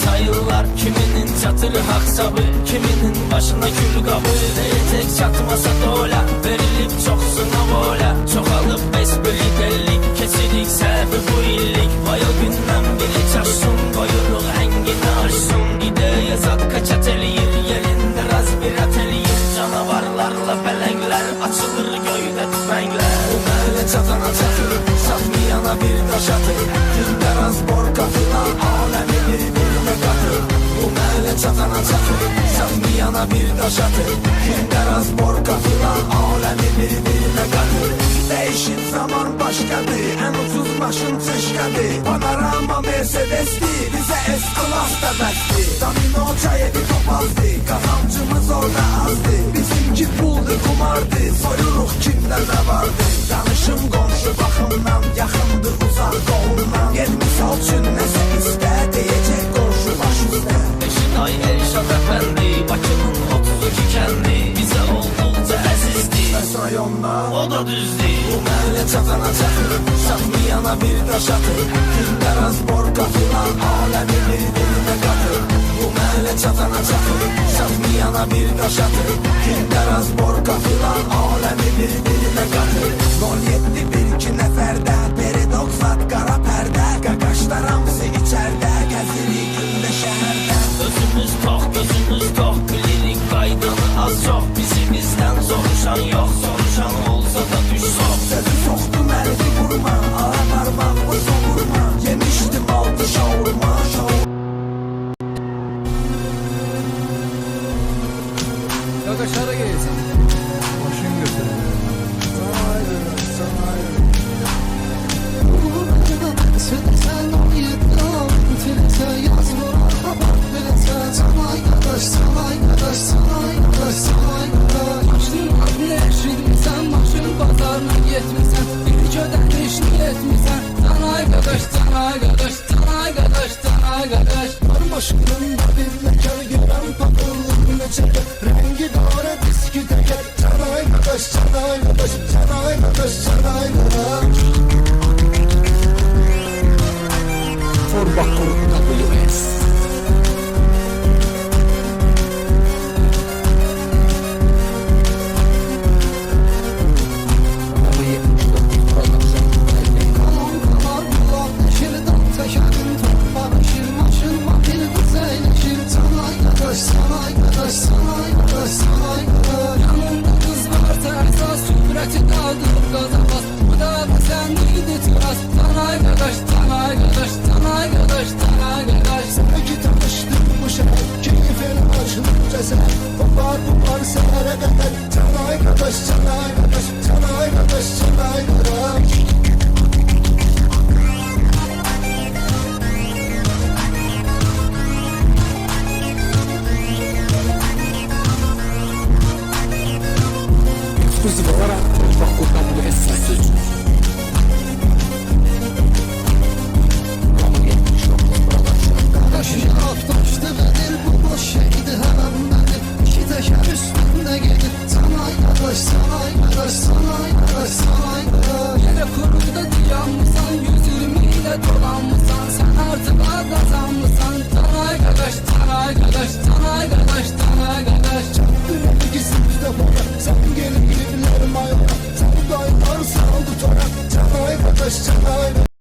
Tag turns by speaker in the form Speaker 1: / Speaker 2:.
Speaker 1: sayırlar. Kiminin çatırı hak sabı, kiminin başına kül kabı. Tek çatmasa dola, verilip çok sınav ola. Çoxalıp besbiri delik, keçirik səbi bu illik. Vay o gündən biri çaşsın, qoyuruq əngini aşsın. İdeya zat kaçat eləyir, yerində raz bir atəliyir. Canavarlarla bələklər, açılır göydə tüfənglər. Bu mələ çatana çatır, satmayana bir daş atır. Gündəraz borqa filan, aləmi bir-birinə qatır. Bu mələ çatana çatır, satmayana bir daş atır. Gündəraz borqa filan, aləmi bir-birinə qatır. Değişik zaman başkadır, en ucuz maşın çeşkadır. Panorama Mercedes'ti, bize S-Class da bəsdi. Domino çayedi topazdı, kazancımız orada azdı. Bizimki puldu, kumardı, soyuruq kimdə nə vardı. Danışım qonşu baxımdan, yaxındır uzaq doğumdan. Yer misal üçün nəsə istə, deyəcək qonşu baş üstə. Beşinay Elşad Əfəndi, Bakının 32 kəndi. Bizə olduqca əzizdi, bəs rayonda o da düzdü. Bu mələ çatana çatır, satmayana bir daş atır. Gündəraz borqa filan, aləmi bir-birinə qatır. Bu mələ çatana çatır, satmayana bir daş atır. Gündəraz borqa filan, aləmi bir-birinə qatır. 07 bir-iki nəfərdə, Peridox zat qara pərdə. Qaqaşlar hamısı içərdə, gəzirik gündə şəhərdə. Özümüz tox, gözümüz tox, bilirik qaydanı az çox. Bizimizdən soruşan yox, soruşan olsa da düş sox. Sözü soxdum əlini vurma, ara parmağımı soğurma. Yemişdim altı şavurma,
Speaker 2: Kanka şara gelsin. Başın götür.
Speaker 3: Sen oyundan filtre yazma. Sana arkadaş, sana arkadaş, sana arkadaş, sana arkadaş. Başın ableşin, sen başın pazarına yetmişsen. Bir ödemiş niyetmişsen. Sana arkadaş, sana arkadaş, sana arkadaş, sana arkadaş. Başında bir mekan gören patronluğunu çeker. Rengi doğru diski teker. Sana arkadaş, sana arkadaş, sana arkadaş, sana arkadaş.
Speaker 2: Forbakır WS. Exclusive olarak Forbakır WS.